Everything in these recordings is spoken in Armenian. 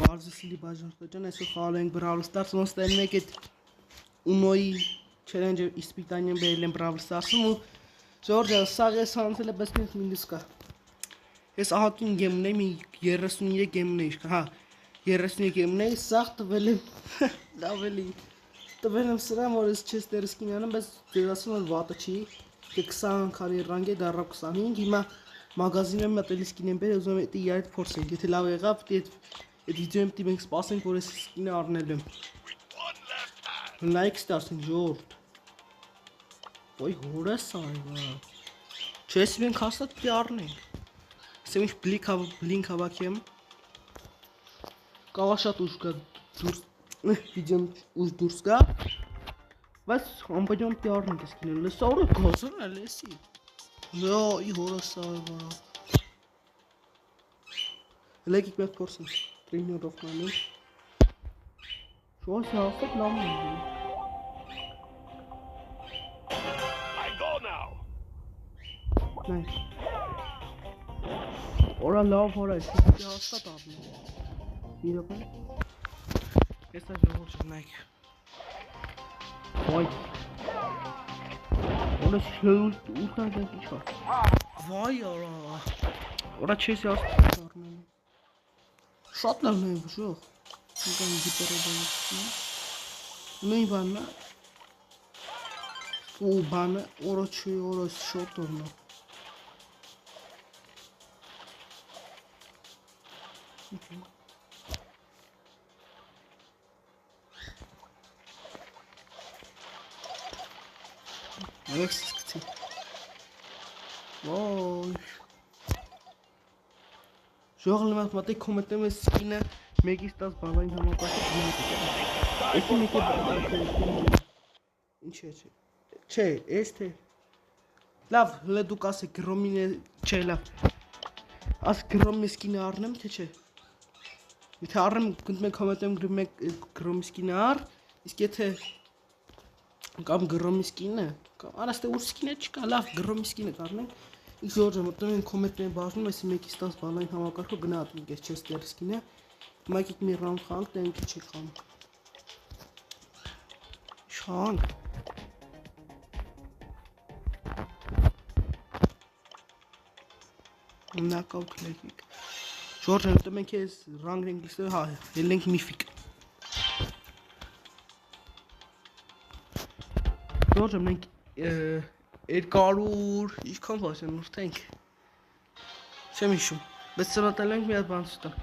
Բարձրացիլի բաժանորդական այսօր խաղալ ենք Brawl Stars ոնց տենում եք այդ Uno-ի challenge-ը իսպիտանյան բերել են Brawl Stars-ում ու Ժորժը սաղ ես հանցել է պես կենք միլիս կա Ես ահատուն գեմ ունեի մի 33 գեմ ունեի հա 33 գեմ ունեի սաղ տվել եմ լավելի տվել եմ սրան որ ես չես դերս կինանում բայց ձեզ ասում եմ վատը չի 20 քանի ռանգ է դառա 25 հիմա մագազինում մտելիս կին եմ բեր ուզում եմ դա իդ փորձենք եթե լավ եղավ դա այդ վիդեոյում դի մենք սպասենք որ ես սկինը առնել եմ like ստացին ժորդ ոյ հորս այվա չես մենք հաստատ պիտի առնենք ասեմ ինչ բլինք հավաքեմ կավա շատ ուժ կա դուրս վիդեոն ուժ դուրս կա բայց ամբողջում պիտի առնենք սկինը լսորը գոզն է լեսի ոյ հորս այվա Like ik met porsen. 3 uur of maar niet. Zoals je al het lang I go now. Nice. Ora love ho raha hai. Kya hasta tha aapne? Ye देखो. ऐसा जो हो Nike. Vay. Ora şöyle uçan bir şey. Vay ora. Ora chase hasta. Շատ լավն է բժող Անկան գիտերը բանություն Նույն բանն է Ու բանը օրը չի օրը շոտ օրն է Ալեքս սկցի Ոյ Ժողլը մատմատիկ կոմենտեմ ես սկինը մեկից 10 բալային համակարգը Էսի մեկ է բալային Ինչ է Չէ, ես թե Լավ, հլը դուք ասեք գրոմին է Չէ, լավ Աս գրոմի սկինը առնեմ, թե չէ Եթե առնեմ, կնդում եք կոմենտեմ գրոմի սկինը առ Իսկ եթե Կամ գրոմի սկինը Կամ արաստե ուր սկինը չկա, լավ, գրոմի սկինը կարնենք Իսկ Ժորժը մտնում են կոմենտներն բաժնում, այսի մեկից 10 բալային համակարգը գնահատենք ես չես դերսկինը Հիմա եկեք մի ռաունդ խանք, դա ինքը չի խանում Շանք Նակաուտ լեկիկ Ժորժը մտնում ենք ես ռանգ ենք լիստը, հա, ելենք միֆիկ Ժորժը մենք 200 ինչքան բաշեն ուրթենք Չեմ իշում Բայց սրատել ենք մի հատ բան ստան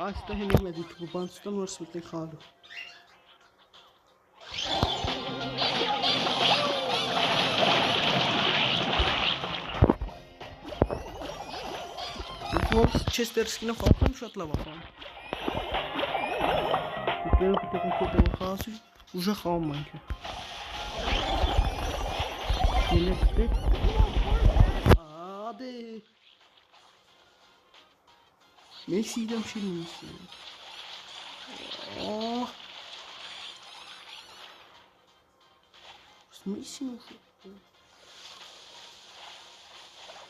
Այստեղ հենիք մեդի թուպ բան ստան որ սմիտ ենք խալու Որ չես դերսկինը խաղում շատ լավ ախան Pero que te consigo fácil, usa calma, manca. Ele é de. Messi dá chininho. Oh. Messi não foi.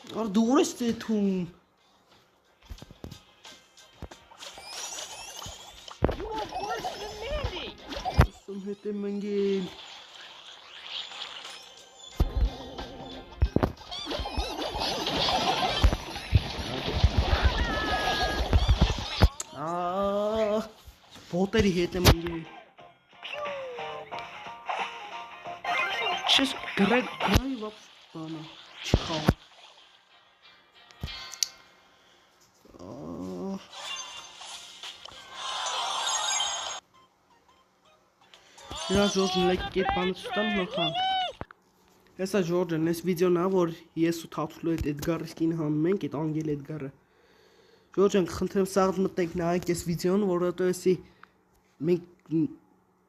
Agora dura este tum. Hete mengil Poteri hete mengil Just Greg drive up bana çıkal Իրա Ժորժն լեք կետ բանից ուստամ նոխանք Հեսա Ժորժն, ես վիդեոն ա, որ ես ու թաթուլու այդ Էդգարի սկին հանում ենք, այդ անգել Էդգարը Ժորժն, կխնդրեմ սաղդ մտենք նայեք ես վիդեոն, որ հետո եսի մենք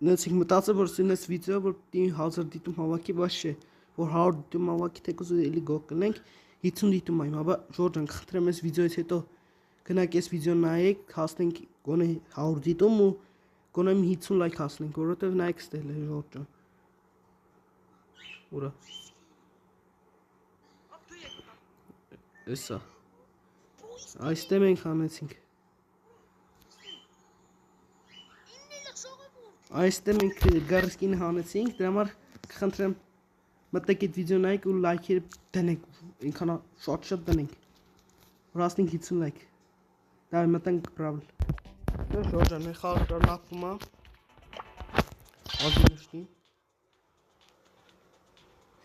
նեցինք մտածը, որ սին ես վիդեո, որ պիտի 1000 դիտում հավաքի, բայց չէ որ 100 դիտում հավաքի թեկուզ էլի գող կնենք 50 դիտում այմ, հաբա Ժորժն, կխնդրեմ ես վիդեոից հետո գնակ ես վիդեոն նայեք, հասնենք գոնե 100 դիտում ու Գոնեմ 50 լայք հասնենք, որովհետև նայեք ստել է Ժորժը Ուրա Էսա Այստեղ մենք հանեցինք։ Այստեղ մենք գարսկին հանեցինք, դրա համար կխնդրեմ մտեք այդ վիդեո նայեք ու լայքեր դնենք, ինքան շատ դնենք։ Որ հասնենք 50 լայք։ Դա մտենք բրավլ։ Դե շորջան, մեր խաղը շարունակվում է։ Ադինուշտի։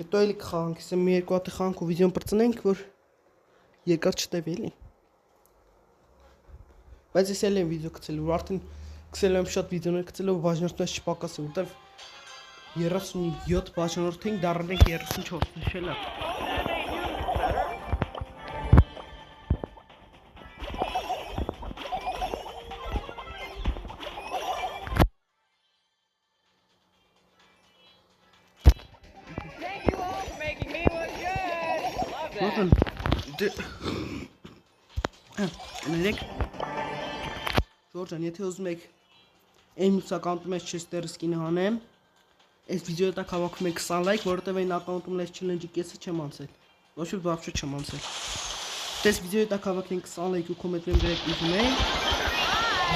Հետո էլի կխաղանք, ասեմ մի երկու հատ խաղանք ու վիդեոն բրծնենք, որ երկար չտևի էլի։ Բայց ես էլ եմ վիդեո գցել, որ արդեն գցել եմ շատ վիդեոներ գցել, որ բաժանորդներից չպակասի, որտեվ 37 բաժանորդ ենք, դառնանք 34, նշել է։ Thank you all for making me look good. Love that. Ժորջան, եթե ուզում եք այն մյուս ակաունտում ես Chester skin-ը հանեմ, այս վիդեոյը տակ հավաքում եք 20 լայք, որովհետև այն ակաունտում ես challenge-ի կեսը չեմ անցել։ Ոչ մի բան չեմ անցել։ Այս վիդեոյը տակ հավաքենք 20 լայք ու կոմենտներ գրեք ուզում եք։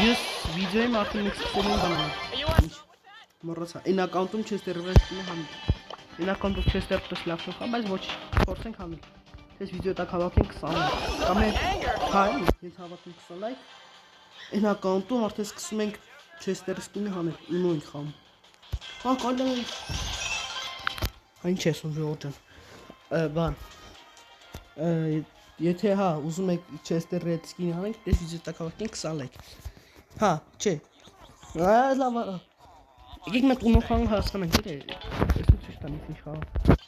Ես վիդեոյի արդեն մեկ սկսել եմ բանալ։ Մոռացա, այն ակաունտում Chester skin-ը հանել։ Այն ակաունտում Chester լավ չխա, բայց ոչ, փորձենք հանել։ Այս վիդեոյը տակ հավաքենք 20 լայք։ Կամ հա, ես հավաքենք 20 լայք։ Այն ակաունտում արդեն սկսում ենք Chester skin-ը հանել, իմու ենք խաղում։ Հա, կալել։ Այն չես ու Ժորջան։ Բան։ Եթե հա, ուզում եք Chester Red skin-ը հանենք, դες վիդեո տակ հավաքենք 20 լայք։ Հա, չէ։ Լավ արա։ Եկեք մենք ունո խաղը հասկանանք, գիտե։ Ես ցույց տամ ինչ խաղ։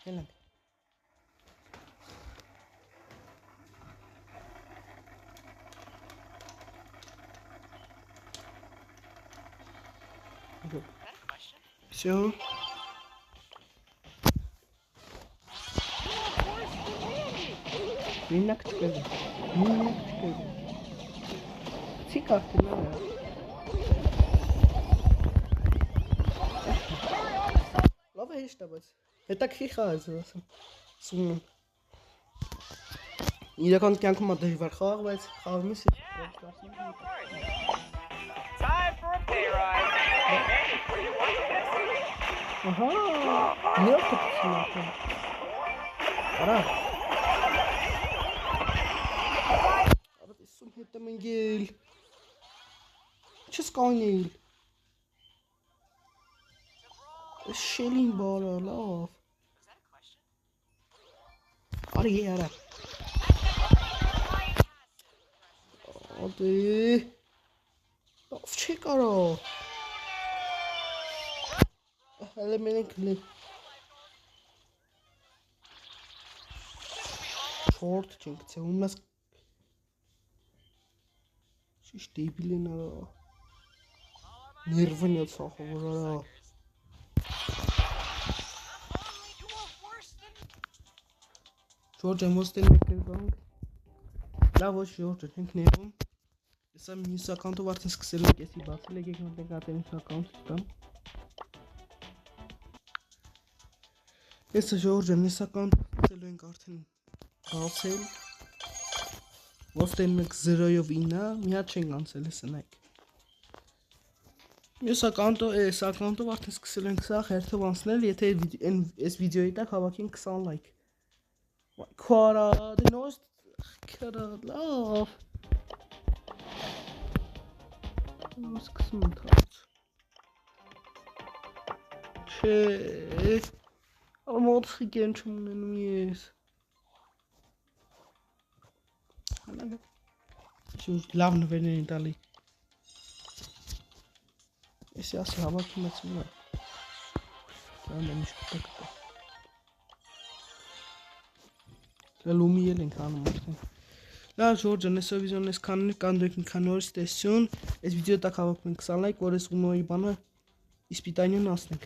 Ելանք։ Всё. Минак чекай. Цикарты надо. Լավ է հեշտ է, բայց հետաքրքիր խաղ է ասեմ։ Սում։ Իրական կյանքում է դժվար խաղ, բայց խաղում ես։ Time for a pay rise. Hey, what are you watching this? Ահա։ Նյութ կցնա։ Արա։ Արա դեսում հետը մնգել։ Չես կանել։ Շելին բարա, լավ։ Արի արա։ Ադե։ Ով չի կարո։ Հələ mənə klip. Short çünkü olmaz. Şiş debilin ara. Nervin yok sahura. George musste mitgegangen. Da wo George hinkneben. Ist am News Account warten սկսել եք էսի բացել եք եկեք ատեն account տամ։ Ես George News account սկսել ենք արդեն բացել։ Ոստեն 0-ով 9, մի հատ չենք անցել էս նայեք։ Ես account-ով արդեն սկսել ենք սա հերթով անցնել, եթե այս վիդեոյի տակ հավաքենք 20 լայք։ Քորա, դե նոս քորա լավ։ Սկսում ընթաց։ Չէ, ամոթի կեն չում ունենում ես։ Շուտ լավ նվերներ են տալի։ Ես ասի հավաքում եմ նա։ Կան եմ շուտ։ Լումի ենք անում արդեն։ Լավ George, նեսո վիդեոն էս կանոն կանդեք մի քանորից տեսություն, այս վիդեո տակ հավաքում ենք 20 լայք, որ էս ունոյի բանը իսպիտանյուն ասնենք։